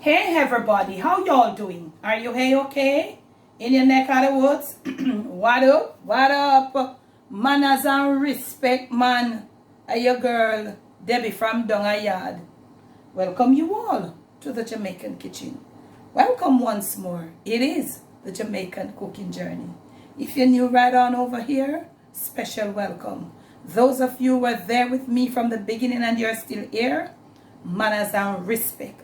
Hey everybody, how y'all doing? Are you hey okay? In your neck of the woods? What up? What up? Manners and respect, man. Are your girl, Debbie from Donga Yard. Welcome you all to the Jamaican kitchen. Welcome once more. It is the Jamaican Cooking Journey. If you're new right on over here, special welcome. Those of you who were there with me from the beginning and you're still here, manners and respect.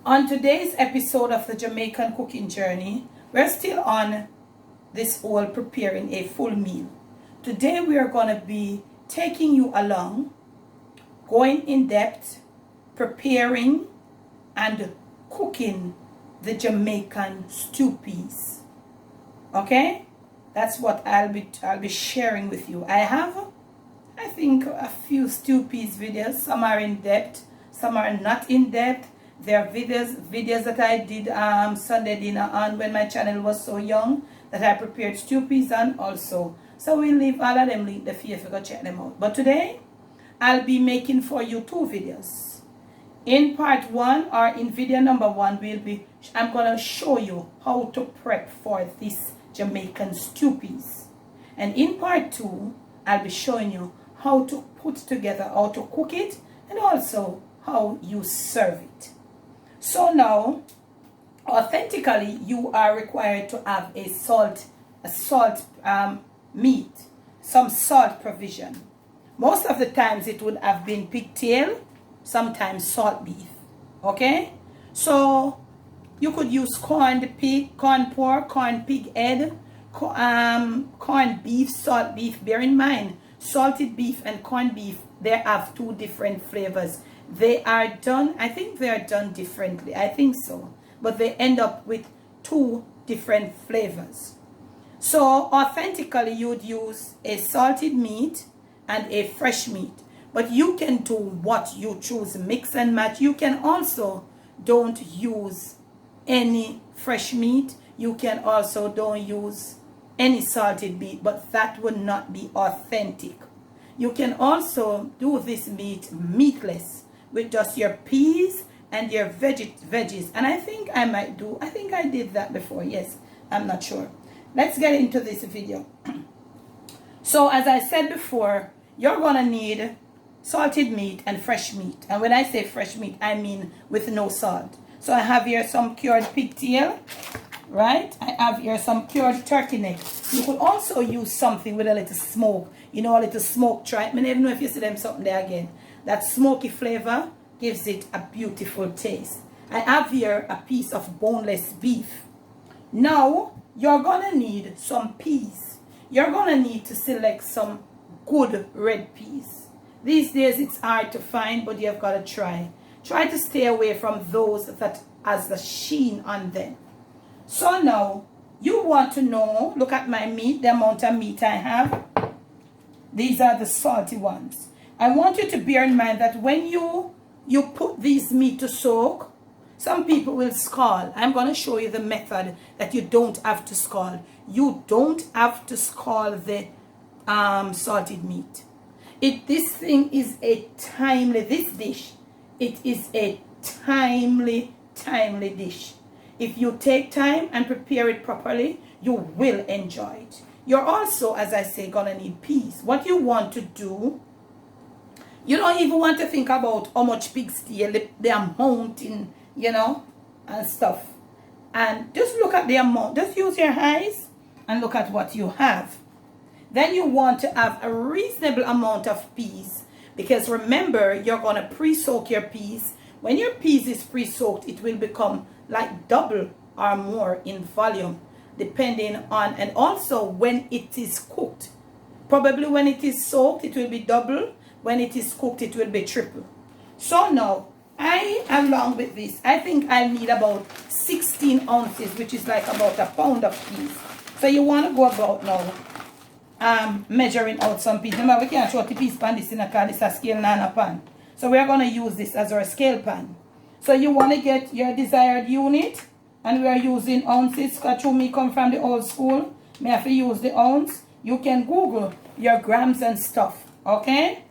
On today's episode of the Jamaican Cooking Journey, we're still on this whole preparing a full meal. Today we are going to be taking you along, going in depth, preparing and cooking the Jamaican stew peas. Okay? That's what I'll be sharing with you. I have, I think, a few stew peas videos. Some are in depth, some are not in depth. There are videos that I did Sunday dinner on when my channel was so young that I prepared stew peas on also. So we'll leave all of them linked there for you if you go check them out. But today, I'll be making for you two videos. In part one or in video number one, I'm going to show you how to prep for this Jamaican stew peas. And in part two, I'll be showing you how to put together, how to cook it, and also how you serve it. So now, authentically, you are required to have a salt meat, some salt provision. Most of the times it would have been pigtail, sometimes salt beef. Okay? So you could use corned pig, corn pork, corn pig head, corned beef, salt beef. Bear in mind, salted beef and corned beef, they have two different flavors. They are done, I think they are done differently. I think so. But they end up with two different flavors. So authentically, you would use a salted meat and a fresh meat. But you can do what you choose, mix and match. You can also don't use any fresh meat. You can also don't use any salted meat, but that would not be authentic. You can also do this meat meatless with just your peas and your veggies. And I think I did that before. Yes, I'm not sure. Let's get into this video. So as I said before, you're going to need salted meat and fresh meat. And when I say fresh meat, I mean with no salt. So I have here some cured pigtail, right? I have here some cured turkey neck. You could also use something with a little smoke. You know, a little smoke tripe. I don't even know if you see them something there again. That smoky flavor gives it a beautiful taste. I have here a piece of boneless beef. Now, you're going to need some peas. You're going to need to select some good red peas. These days it's hard to find, but you've got to try. Try to stay away from those that has the sheen on them. So now, you want to know, look at my meat, the amount of meat I have. These are the salty ones. I want you to bear in mind that when you put these meat to soak, some people will scald. I'm going to show you the method that you don't have to scald. You don't have to scald the salted meat. This thing is a timely, this dish, it is a timely dish. If you take time and prepare it properly, you will enjoy it. You're also, as I say, going to need peas. What you want to do, you don't even want to think about how much pigs they are mounting, you know, and stuff. And just look at the amount. Just use your eyes and look at what you have. Then you want to have a reasonable amount of peas. Because remember, you're going to pre-soak your peas. When your peas is pre-soaked, it will become like double or more in volume. Depending on, and also when it is cooked. Probably when it is soaked, it will be double. When it is cooked, it will be triple. So now, along with this, I think I need about 16 ounces, which is like about a pound of peas. So you want to go about now, measuring out some peas. Remember, we can't show the peas pan this in a car, this is a scale nana pan. So we are going to use this as our scale pan. So you want to get your desired unit, and we are using ounces. Because me come from the old school, me have to use the ounce. You can Google your grams and stuff, okay?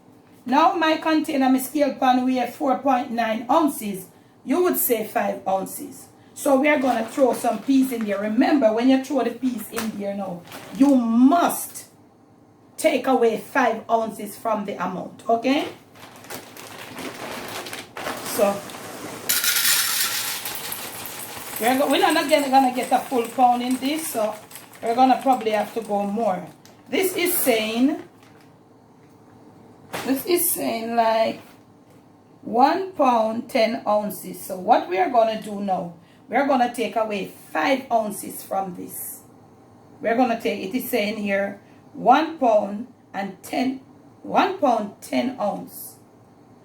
Now my container, my scale pan, weigh 4.9 ounces. you would say 5 ounces. So we are going to throw some peas in there. Remember, when you throw the peas in there now, you must take away 5 ounces from the amount, okay? So we're not going to get a full pound in this, so we're going to probably have to go more. This is saying like 1 pound 10 ounces. So what we are going to do now, we are going to take away 5 ounces from this. We're going to take, it is saying here 1 pound 10 ounce.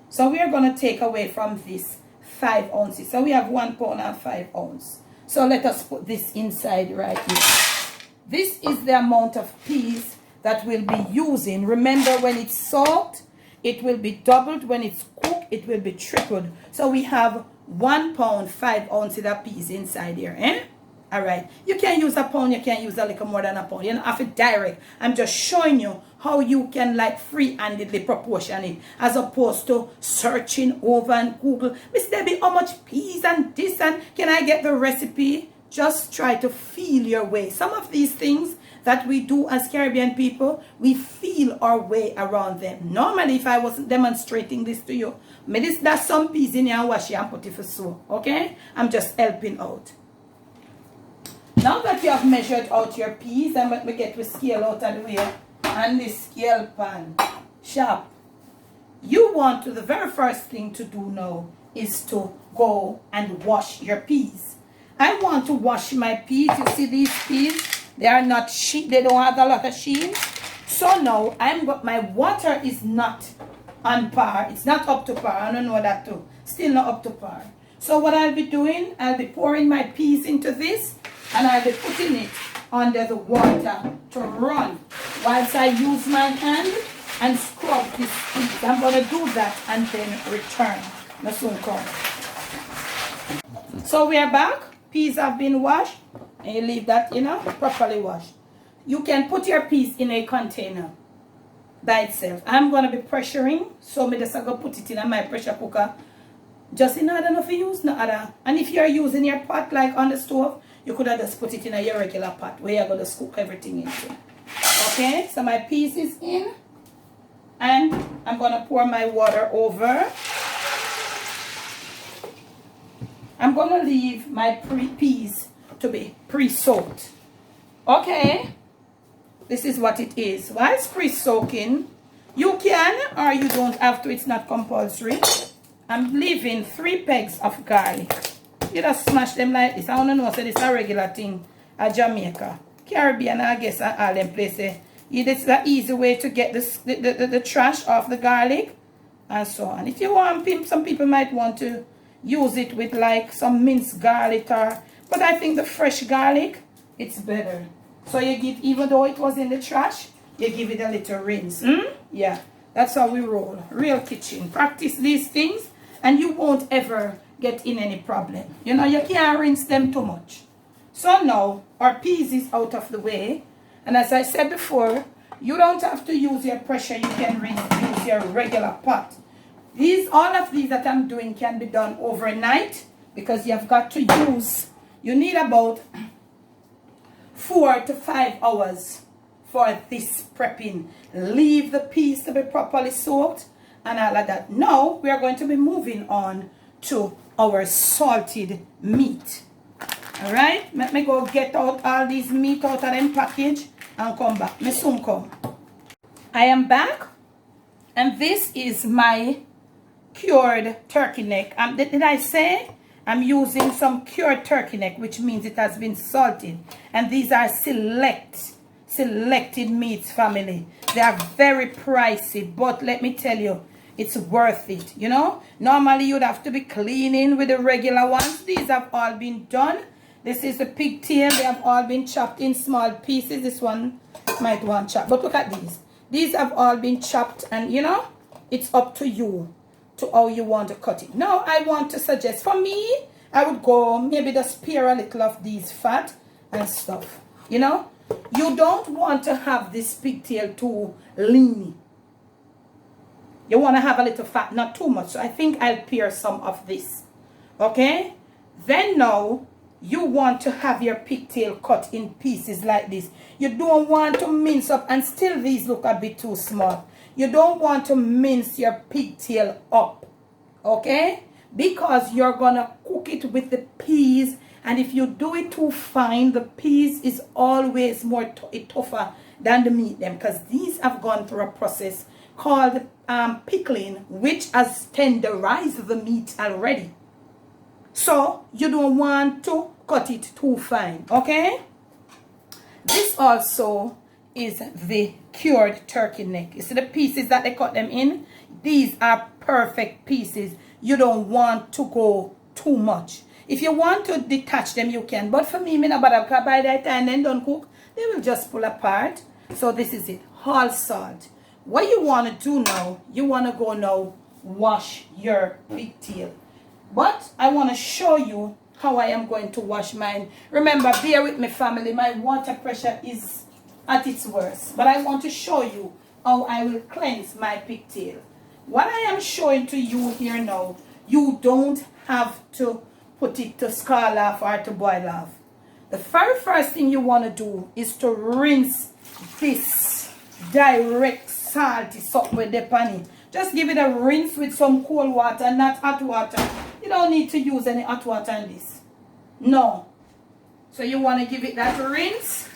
So we are going to take away from this 5 ounces. So we have 1 pound and 5 ounces. So let us put this inside right here. This is the amount of peas that we'll be using. Remember, when it's soaked, it will be doubled. When it's cooked, it will be tripled. So we have 1 pound 5 ounces of peas inside here, eh? All right, you can use a pound, you can use a little more than a pound. You don't have it direct. I'm just showing you how you can like free-handedly proportion it, as opposed to searching over and Google, Miss Debbie, how much peas and this, and can I get the recipe? Just try to feel your way. Some of these things that we do as Caribbean people, we feel our way around them. Normally, if I wasn't demonstrating this to you, there's some peas in here and wash it and put it for soak, okay? I'm just helping out. Now that you have measured out your peas, and let me get the scale out of the way, and the scale pan sharp, you want to, the very first thing to do now is to go and wash your peas. I want to wash my peas. You see these peas? They are not sheen, they don't have a lot of sheen. So now my water is not on par. It's not up to par. I don't know that too. Still not up to par. So what I'll be doing, I'll be pouring my peas into this, and I'll be putting it under the water to run whilst I use my hand and scrub this peas. I'm going to do that and then return. Now soon come. So we are back. Peas have been washed, and you leave that, properly washed. You can put your peas in a container by itself. I'm going to be pressuring, so I'm just going to put it in my pressure cooker. Just in order not to use no other. And if you're using your pot like on the stove, you could have just put it in your regular pot where you're going to cook everything into. Okay, so my peas is in, and I'm going to pour my water over. I'm going to leave my peas to be pre-soaked. Okay, this is what it is. While it's pre-soaking, you can or you don't have to. It's not compulsory. I'm leaving 3 pegs of garlic. You just smash them like this. I want to know, so this is a regular thing at Jamaica. Caribbean, I guess, and all them places. This is an easy way to get the trash off the garlic and so on. If you want, some people might want to use it with like some minced garlic, but I think the fresh garlic, it's better. So you give, even though it was in the trash, you give it a little rinse. Yeah, that's how we roll. Real kitchen. Practice these things and you won't ever get in any problem. You can't rinse them too much. So now our peas is out of the way, and as I said before, you don't have to use your pressure. You can use your regular pot. All of these that I'm doing can be done overnight, because you've got to use, you need about 4 to 5 hours for this prepping. Leave the peas to be properly soaked and all of that. Now we are going to be moving on to our salted meat. All right, let me go get out all these meat out of them package and come back. Me soon come. I am back, and this is my cured turkey neck. Did I say I'm using some cured turkey neck, which means it has been salted, and these are selected meats, family. They are very pricey, but let me tell you, it's worth it. Normally you'd have to be cleaning with the regular ones. These have all been done. This is the pigtail. They have all been chopped in small pieces. This one might want chopped, but look at these have all been chopped, and it's up to you to how you want to cut it. Now I want to suggest, for me, I would go maybe just spare a little of these fat and stuff. You don't want to have this pigtail too lean. You want to have a little fat, not too much. So I think I'll pare some of this Okay? Then now, you want to have your pigtail cut in pieces like this. You don't want to mince up, and still these look a bit too small. You don't want to mince your pigtail up. Okay? Because you're going to cook it with the peas. And if you do it too fine, the peas is always more tougher than the meat them. Because these have gone through a process called pickling, which has tenderized the meat already. So you don't want to cut it too fine. Okay? This also is the cured turkey neck. You see the pieces that they cut them in? These are perfect pieces. You don't want to go too much. If you want to detach them, you can. But for me, not bother, because by that time then don't cook, they will just pull apart. So this is it. Whole salt. What you want to do now, you want to go now wash your pigtail. But I want to show you how I am going to wash mine. Remember, bear with me, family. My water pressure is at its worst. But I want to show you how I will cleanse my pigtail. What I am showing to you here now, you don't have to put it to scald off or to boil off. The very first thing you want to do is to rinse this direct salty soap with the pan. Just give it a rinse with some cold water, not hot water. You don't need to use any hot water in this. No. So you want to give it that rinse.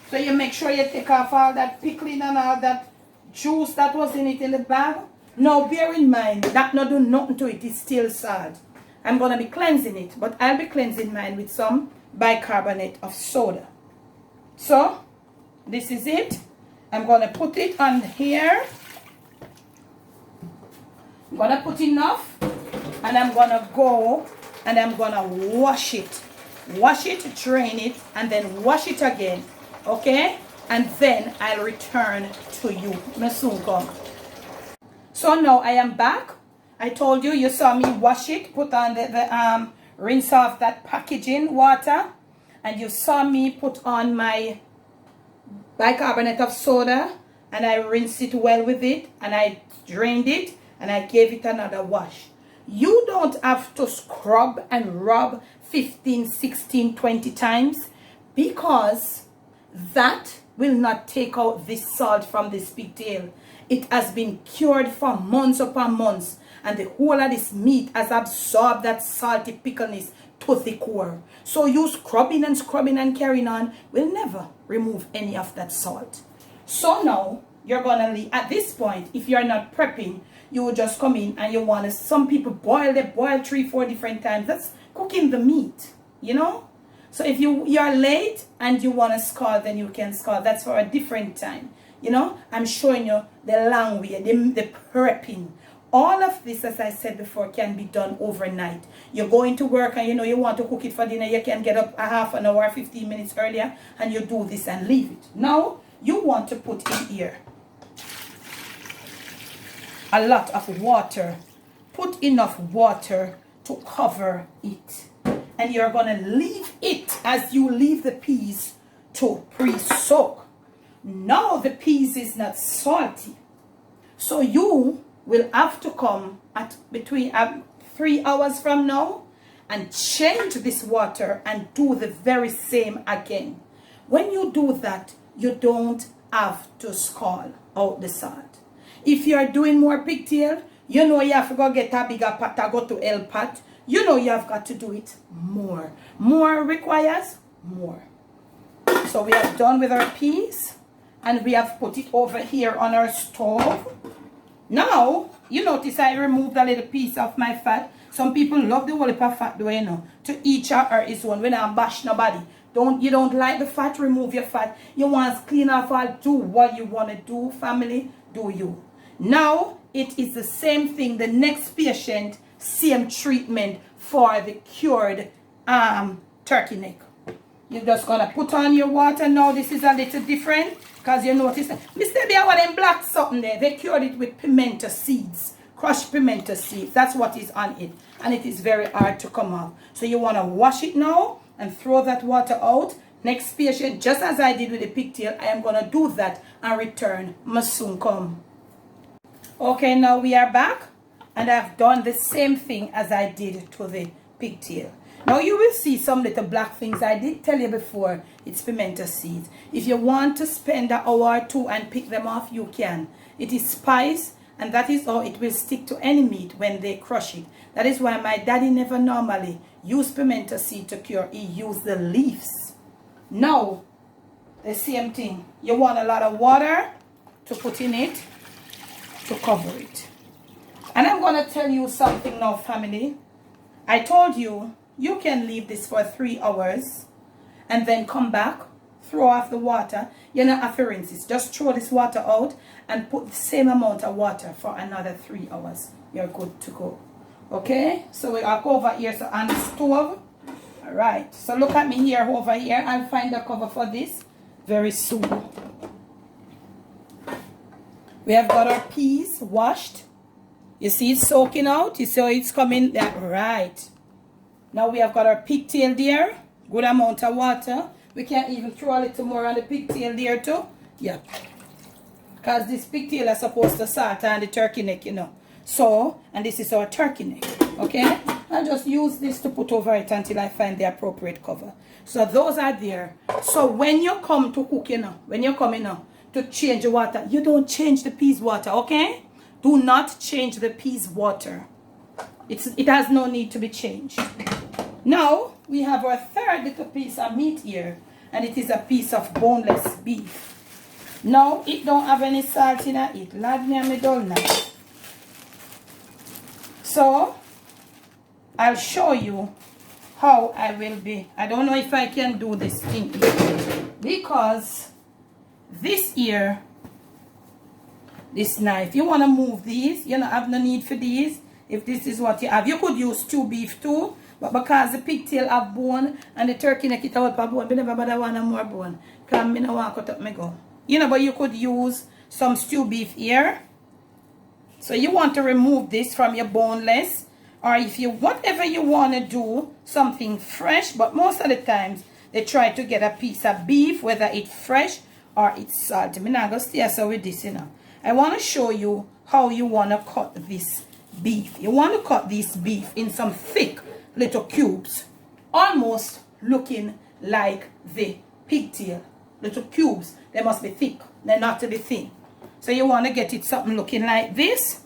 So you make sure you take off all that pickling and all that juice that was in it in the bag. Now bear in mind that not do nothing to it. It's still salt. I'm going to be cleansing it. But I'll be cleansing mine with some bicarbonate of soda. So this is it. I'm going to put it on here. I'm going to put enough. And I'm going to go and I'm going to wash it. Wash it, drain it, and then wash it again. Okay? And then I'll return to you. May soon come. So now I am back. I told you, you saw me wash it, put on the rinse off that packaging water. And you saw me put on my bicarbonate of soda. And I rinsed it well with it. And I drained it. And I gave it another wash. You don't have to scrub and rub 15, 16, 20 times. Because that will not take out this salt from this pigtail. It has been cured for months upon months. And the whole of this meat has absorbed that salty pickleness to the core. So you scrubbing and carrying on will never remove any of that salt. So now you're going to leave. At this point, if you're not prepping, you will just come in and you want to, some people boil 3-4 different times. That's cooking the meat, you know. So if you're late and you want to scald, then you can scald. That's for a different time. You know, I'm showing you the long way, the prepping. All of this, as I said before, can be done overnight. You're going to work and you know you want to cook it for dinner. You can get up a half an hour, 15 minutes earlier, and you do this and leave it. Now, you want to put in here a lot of water. Put enough water to cover it. And you're going to leave it as you leave the peas to pre-soak. Now the peas is not salty. So you will have to come at between 3 hours from now and change this water and do the very same again. When you do that, you don't have to scald out the salt. If you are doing more pigtail, you know you have to go get a bigger pot or go to El pot. You know you have got to do it more. More requires more. So we are done with our peas and we have put it over here on our stove. Now, you notice I removed a little piece of my fat. Some people love the whole heap of fat, do you know? To each or his own. When I bash nobody. You don't like the fat, remove your fat. You want to clean off all, do what you want to do, family, do you. Now, it is the same thing. The next patient, same treatment for the cured turkey neck. You're just going to put on your water. Now, this is a little different. Because you notice, Mr. Bear, what them black something there, they cured it with pimento seeds. Crushed pimento seeds. That's what is on it. And it is very hard to come off. So you want to wash it now and throw that water out. Next patient, just as I did with the pigtail, I am going to do that and return. Must soon come. Okay, now we are back. And I've done the same thing as I did to the pigtail. Now you will see some little black things. I did tell you before, it's pimento seeds. If you want to spend an hour or two and pick them off, you can. It is spice, and that is how it will stick to any meat when they crush it. That is why my daddy never normally used pimento seed to cure. He used the leaves. Now, the same thing. You want a lot of water to put in it to cover it. And I'm going to tell you something now, family. I told you, you can leave this for 3 hours and then come back, throw off the water. You don't have to rinse it. Just throw this water out and put the same amount of water for another 3 hours. You're good to go. Okay? So we are over here on the stove. Alright. So look at me here over here. I'll find the cover for this very soon. We have got our peas washed. You see it's soaking out. You see how it's coming that right. Now we have got our pigtail there. Good amount of water. We can even throw a little more on the pigtail there too. Yeah. Because this pigtail is supposed to salt on the turkey neck, you know. So, and this is our turkey neck. Okay? I'll just use this to put over it until I find the appropriate cover. So those are there. So when you come to cook, you know, when you come, you know, to change the water, you don't change the peas water, okay? Do not change the peas water. It has no need to be changed. Now, we have our third little piece of meat here. And it is a piece of boneless beef. Now, it don't have any salt in it. Lad me and me dull now. So, I'll show you how I will be. I don't know if I can do this thing here. Because this here, this knife, you want to move these. You don't have no need for these. If this is what you have. You could use stew beef too. But because the pigtail have bone and the turkey neck it out for bone, we never bother want more bone. Because I don't want to cut up my go. You know, but you could use some stew beef here. So you want to remove this from your boneless. Or if you, whatever you want to do, something fresh. But most of the times, they try to get a piece of beef, whether it's fresh or it's salty. I'm not going to stay so with this, you know. I want to show you how you want to cut this beef. You want to cut this beef in some thick little cubes, almost looking like the pigtail. Little cubes. They must be thick. They're not to be thin. So you want to get it something looking like this.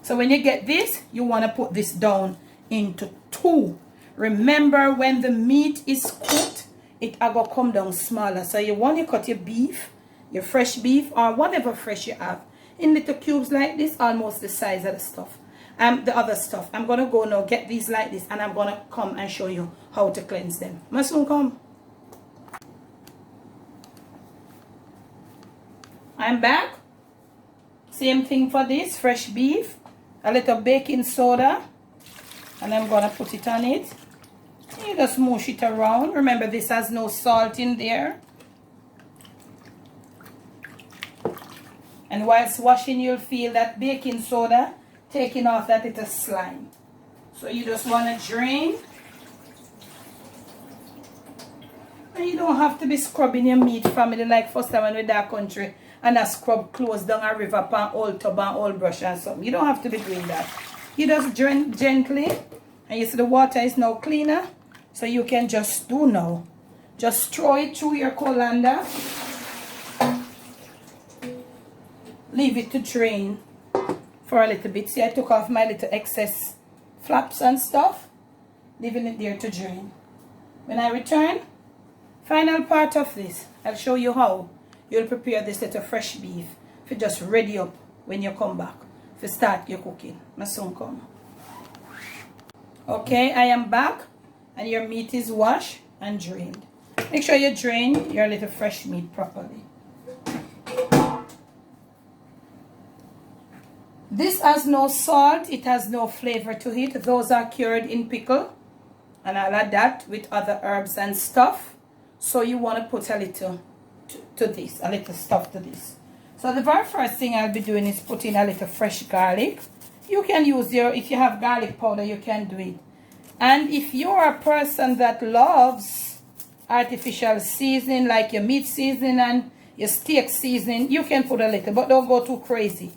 So when you get this, you want to put this down into 2. Remember, when the meat is cooked, it will come down smaller. So you want to cut your beef, your fresh beef, or whatever fresh you have, in little cubes like this, almost the size of the stuff. The other stuff. I'm going to go now get these like this, and I'm going to come and show you how to cleanse them. Must soon come. I'm back. Same thing for this, fresh beef. A little baking soda. And I'm going to put it on it. You just mush it around. Remember, this has no salt in there. And whilst washing, you'll feel that baking soda taking off that little slime. So you just want to drain. And you don't have to be scrubbing your meat, family, like first time when we're in that country. And I scrub close down a river pan old tub and old brush and something. You don't have to be doing that. You just drain gently. And you see the water is now cleaner. So you can just do now. Just throw it through your colander. Leave it to drain for a little bit. See, I took off my little excess flaps and stuff. Leaving it there to drain. When I return, final part of this, I'll show you how you'll prepare this little fresh beef for just ready up when you come back to start your cooking. My son come. Okay, I am back and your meat is washed and drained. Make sure you drain your little fresh meat properly. This has no salt, it has no flavor to it. Those are cured in pickle. And I'll add that with other herbs and stuff. So you want to put a little to this, a little stuff to this. So the very first thing I'll be doing is putting a little fresh garlic. You can use if you have garlic powder, you can do it. And if you're a person that loves artificial seasoning, like your meat seasoning and your steak seasoning, you can put a little, but don't go too crazy.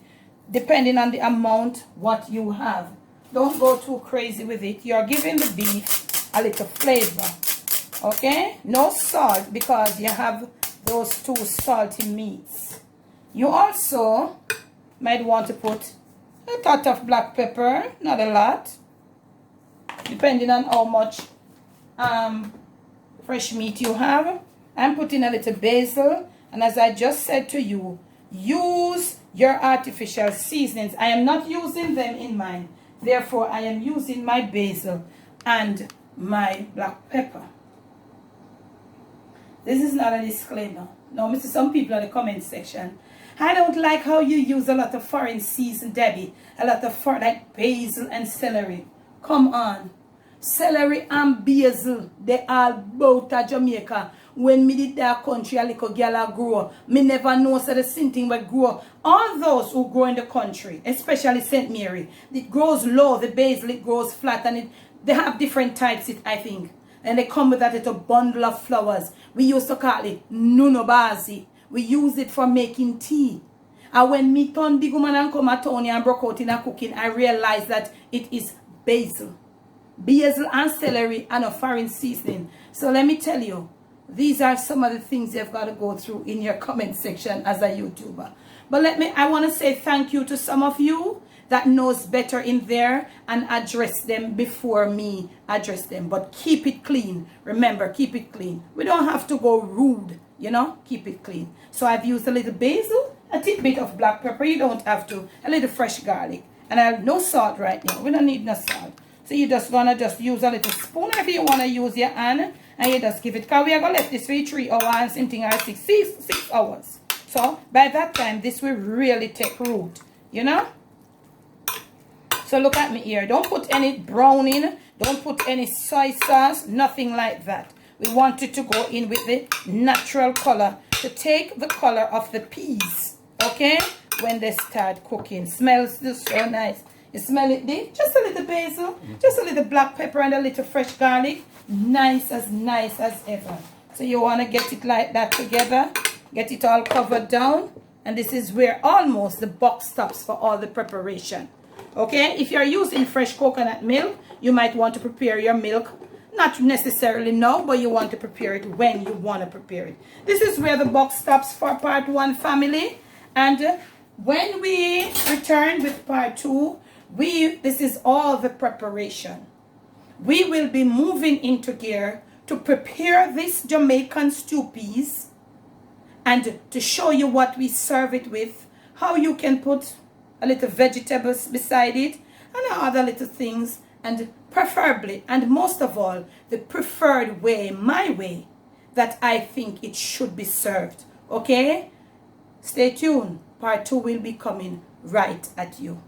Depending on the amount what you have. Don't go too crazy with it. You're giving the beef a little flavor. Okay? No salt because you have those two salty meats. You also might want to put a touch of black pepper, not a lot, depending on how much fresh meat you have. I'm putting a little basil, and as I just said to you, use your artificial seasonings. I am not using them in mine, therefore I am using my basil and my black pepper. This is not a disclaimer. Now, Mr. Some people in the comment section, I don't like how you use a lot of foreign season, Debbie. A lot of foreign, like basil and celery. Come on. Celery and basil, they all both at Jamaica. When me did that country, a little girl grow. Me never know so the same thing will grow. All those who grow in the country, especially St. Mary, it grows low, the basil, it grows flat, and they have different types, I think. And they come with that little bundle of flowers. We used to call it nunobazi. We use it for making tea. And when me turn big woman and come at town and broke out in a cooking, I realized that it is basil. Basil and celery and a foreign seasoning. So let me tell you, these are some of the things you've got to go through in your comment section as a YouTuber. But I want to say thank you to some of you that knows better in there and address them before me address them. But keep it clean. Remember, keep it clean. We don't have to go rude, you know. Keep it clean. So I've used a little basil, a tidbit of black pepper. You don't have to. A little fresh garlic. And I have no salt right now. We don't need no salt. So you're just going to use a little spoon if you want to use your hand. And you just give it. Because we are going to let this for 3 hours and something or 6 hours. So by that time, this will really take root. You know? So look at me here. Don't put any browning. Don't put any soy sauce. Nothing like that. We want it to go in with the natural color. To take the color of the peas. Okay? When they start cooking. Smells just so nice. You smell it there? Just a little basil. Just a little black pepper and a little fresh garlic. Nice as ever. So you want to get it like that together. Get it all covered down. And this is where almost the buck stops for all the preparation. Okay, if you're using fresh coconut milk, you might want to prepare your milk. Not necessarily now, but you want to prepare it when you want to prepare it. This is where the box stops for part 1, family. And when we return with part 2, this is all the preparation. We will be moving into gear to prepare this Jamaican stew peas and to show you what we serve it with, how you can put a little vegetables beside it, and other little things, and preferably, and most of all, the preferred way, my way, that I think it should be served. Okay? Stay tuned. Part 2 will be coming right at you.